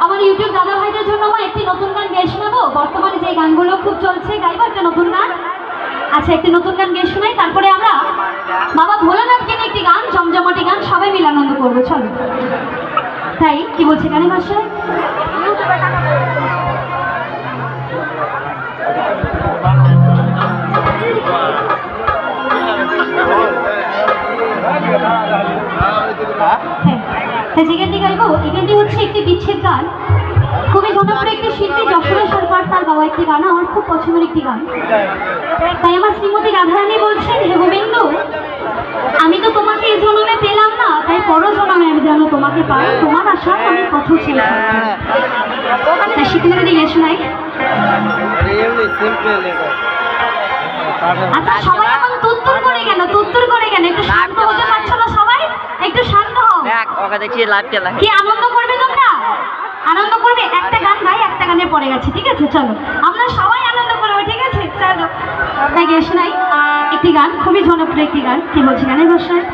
আমার ইউটিউব দাদা ভাইদের জন্য আমার একটি নতুন গান গেয়ে শোনাবো। বর্তমানে যে গানগুলো খুব চলছে, গাইবো একটা নতুন গান। আচ্ছা, একটি নতুন গান গেয়ে শোনাই, তারপরে আমরা বাবা ভোলানাথকে নিয়ে একটি গান, জমজমাটি গান, সবাই মিলে আনন্দ করবো। চলো, তাই কি বলছে গানের ভাষায়? হ্যাঁ, যে গানটি গাইবো এই গানটি হচ্ছে একটি বিচ্ছেদ গান। খুবই জনপ্রিয় একটি শিল্পী যশোদা সরকার তার গাওয়া একটি গান, আমার খুব পছন্দের একটি গান। তাই আমার শ্রীমতী রাধারানী বলছেন, হে গোবিন্দ, আমি তো তোমাকে এই জন্মে পেলাম না, তাই পর জন্মে আমি যেন তোমাকে পাই, তোমার আশা আমি কত ছিল। তাই সেখানে যদি গেছো নাই। আচ্ছা, সবাই এখন তুত্তুর করে কেন, তুত্তুর করে কেন? একটু শান্ত হতে পারছো না সবাই? একটু শান্ত হও। কি আনন্দ করবে তোমরা? আনন্দ করবে? একটা গান গাই, একটা গানে পড়ে গেছে, ঠিক আছে? চলো আমরা সবাই আনন্দ করবো, ঠিক আছে? চলো, তাই গেয়ে শোনাই একটি গান, খুবই জনপ্রিয় একটি গান। কি বলছি গানের ভাষায়?